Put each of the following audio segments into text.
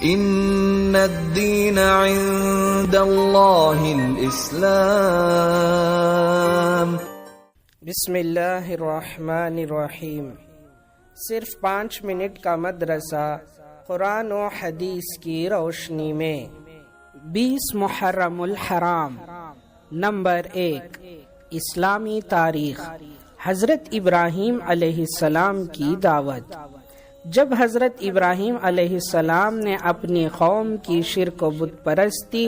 ان الدین عند اللہ الاسلام۔ بسم اللہ الرحمن الرحیم۔ صرف 5 منٹ کا مدرسہ قرآن و حدیث کی روشنی میں۔ 20 محرم الحرام۔ نمبر 1، اسلامی تاریخ۔ حضرت ابراہیم علیہ السلام کی دعوت۔ جب حضرت ابراہیم علیہ السلام نے اپنی قوم کی شرک و بت پرستی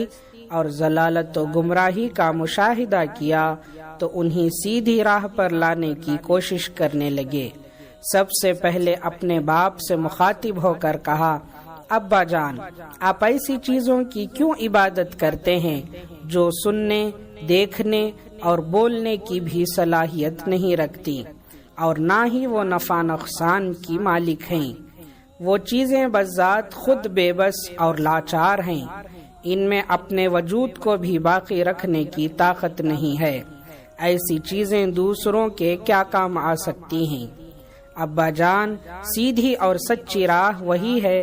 اور ضلالت و گمراہی کا مشاہدہ کیا تو انہیں سیدھی راہ پر لانے کی کوشش کرنے لگے۔ سب سے پہلے اپنے باپ سے مخاطب ہو کر کہا، ابا جان، آپ ایسی چیزوں کی کیوں عبادت کرتے ہیں جو سننے، دیکھنے اور بولنے کی بھی صلاحیت نہیں رکھتی، اور نہ ہی وہ نفع نقصان کی مالک ہیں؟ وہ چیزیں بذات خود بے بس اور لاچار ہیں، ان میں اپنے وجود کو بھی باقی رکھنے کی طاقت نہیں ہے۔ ایسی چیزیں دوسروں کے کیا کام آ سکتی ہیں؟ ابا جان، سیدھی اور سچی راہ وہی ہے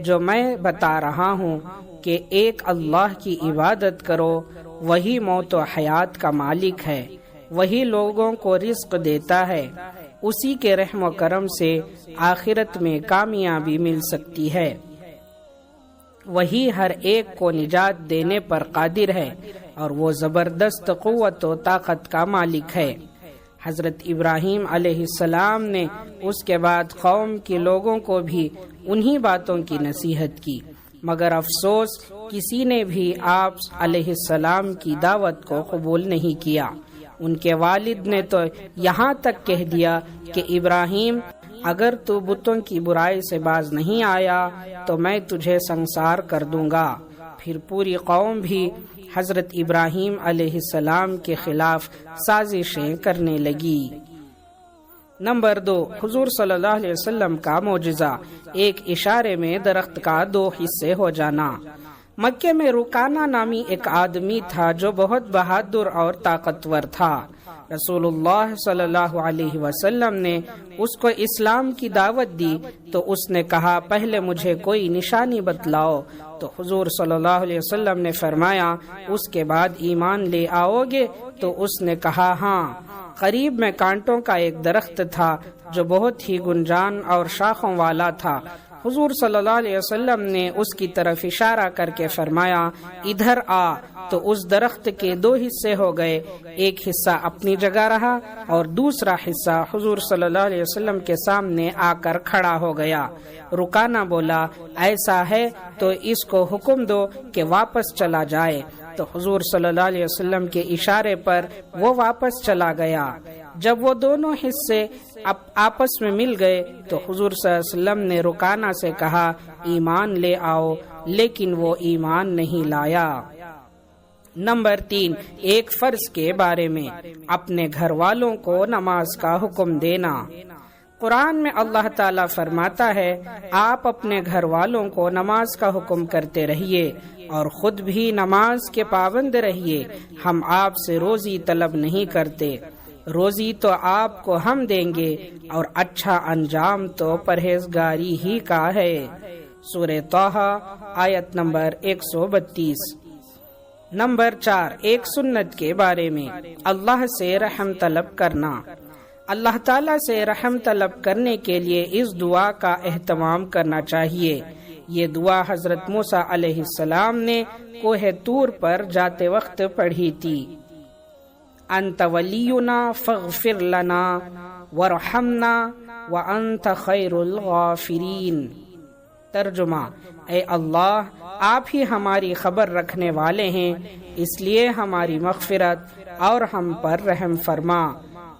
جو میں بتا رہا ہوں کہ ایک اللہ کی عبادت کرو، وہی موت و حیات کا مالک ہے، وہی لوگوں کو رزق دیتا ہے، اسی کے رحم و کرم سے آخرت میں کامیابی مل سکتی ہے، وہی ہر ایک کو نجات دینے پر قادر ہے، اور وہ زبردست قوت و طاقت کا مالک ہے۔ حضرت ابراہیم علیہ السلام نے اس کے بعد قوم کے لوگوں کو بھی انہی باتوں کی نصیحت کی، مگر افسوس کسی نے بھی آپ علیہ السلام کی دعوت کو قبول نہیں کیا۔ ان کے والد نے تو یہاں تک کہہ دیا کہ ابراہیم، اگر تو بتوں کی برائی سے باز نہیں آیا تو میں تجھے سنسار کر دوں گا۔ پھر پوری قوم بھی حضرت ابراہیم علیہ السلام کے خلاف سازشیں کرنے لگی۔ نمبر 2، حضور صلی اللہ علیہ وسلم کا معجزہ، ایک اشارے میں درخت کا 2 حصے ہو جانا۔ مکے میں رکانہ نامی ایک آدمی تھا جو بہت بہادر اور طاقتور تھا۔ رسول اللہ صلی اللہ علیہ وسلم نے اس کو اسلام کی دعوت دی تو اس نے کہا، پہلے مجھے کوئی نشانی بتلاؤ۔ تو حضور صلی اللہ علیہ وسلم نے فرمایا، اس کے بعد ایمان لے آؤ گے؟ تو اس نے کہا، ہاں۔ قریب میں کانٹوں کا ایک درخت تھا جو بہت ہی گنجان اور شاخوں والا تھا۔ حضور صلی اللہ علیہ وسلم نے اس کی طرف اشارہ کر کے فرمایا، ادھر آ۔ تو اس درخت کے 2 حصے ہو گئے، ایک حصہ اپنی جگہ رہا اور دوسرا حصہ حضور صلی اللہ علیہ وسلم کے سامنے آ کر کھڑا ہو گیا۔ رکانہ بولا، ایسا ہے تو اس کو حکم دو کہ واپس چلا جائے۔ تو حضور صلی اللہ علیہ وسلم کے اشارے پر وہ واپس چلا گیا۔ جب وہ دونوں حصے آپس میں مل گئے تو حضور صلی اللہ علیہ وسلم نے رکانہ سے کہا، ایمان لے آؤ، لیکن وہ ایمان نہیں لایا۔ نمبر 3، ایک فرض کے بارے میں، اپنے گھر والوں کو نماز کا حکم دینا۔ قرآن میں اللہ تعالیٰ فرماتا ہے، آپ اپنے گھر والوں کو نماز کا حکم کرتے رہیے اور خود بھی نماز کے پابند رہیے۔ ہم آپ سے روزی طلب نہیں کرتے، روزی تو آپ کو ہم دیں گے، اور اچھا انجام تو پرہیزگاری ہی کا ہے۔ سورہ طٰہٰ آیت نمبر 132۔ نمبر 4، ایک سنت کے بارے میں، اللہ سے رحم طلب کرنا۔ اللہ تعالیٰ سے رحم طلب کرنے کے لیے اس دعا کا اہتمام کرنا چاہیے۔ یہ دعا حضرت موسیٰ علیہ السلام نے کوہ طور پر جاتے وقت پڑھی تھی۔ انت ولینا فاغفر لنا وارحمنا وانت خیر الغافرین۔ ترجمہ، اے اللہ، آپ ہی ہماری خبر رکھنے والے ہیں، اس لیے ہماری مغفرت اور ہم پر رحم فرما،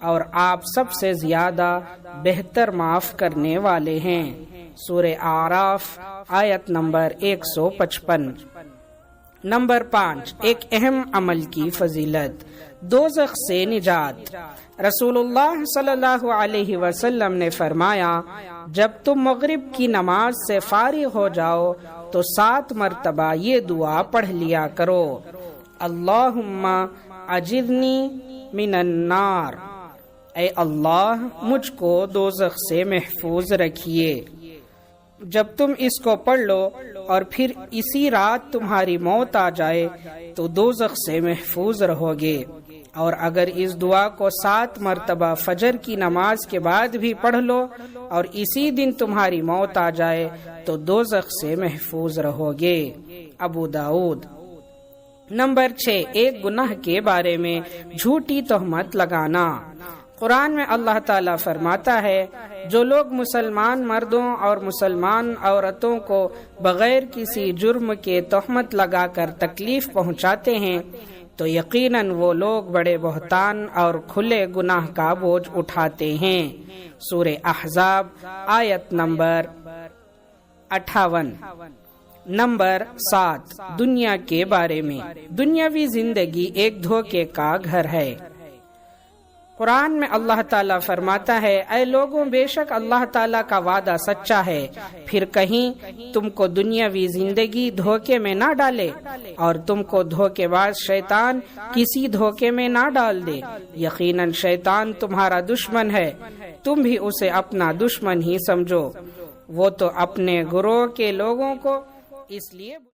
اور آپ سب سے زیادہ بہتر معاف کرنے والے ہیں۔ سورہ اعراف آیت نمبر 155۔ نمبر 5، ایک اہم عمل کی فضیلت، دوزخ سے نجات۔ رسول اللہ صلی اللہ علیہ وسلم نے فرمایا، جب تم مغرب کی نماز سے فارغ ہو جاؤ تو 7 مرتبہ یہ دعا پڑھ لیا کرو، اللہم اجرنی من النار، اے اللہ مجھ کو دوزخ سے محفوظ رکھیے۔ جب تم اس کو پڑھ لو اور پھر اسی رات تمہاری موت آ جائے تو دوزخ سے محفوظ رہو گے، اور اگر اس دعا کو 7 مرتبہ فجر کی نماز کے بعد بھی پڑھ لو اور اسی دن تمہاری موت آ جائے تو دوزخ سے محفوظ رہو گے۔ ابو داؤد۔ نمبر 6، ایک گناہ کے بارے میں جھوٹی تہمت لگانا۔ قرآن میں اللہ تعالیٰ فرماتا ہے، جو لوگ مسلمان مردوں اور مسلمان عورتوں کو بغیر کسی جرم کے تہمت لگا کر تکلیف پہنچاتے ہیں تو یقیناً وہ لوگ بڑے بہتان اور کھلے گناہ کا بوجھ اٹھاتے ہیں۔ سورہ احزاب آیت نمبر 58۔ نمبر 7، دنیا کے بارے میں۔ دنیاوی زندگی ایک دھوکے کا گھر ہے۔ قرآن میں اللہ تعالیٰ فرماتا ہے، اے لوگوں، بے شک اللہ تعالیٰ کا وعدہ سچا ہے، پھر کہیں تم کو دنیاوی زندگی دھوکے میں نہ ڈالے اور تم کو دھوکے باز شیطان کسی دھوکے میں نہ ڈال دے۔ یقیناً شیطان تمہارا دشمن ہے، تم بھی اسے اپنا دشمن ہی سمجھو، وہ تو اپنے گروہ کے لوگوں کو اس لیے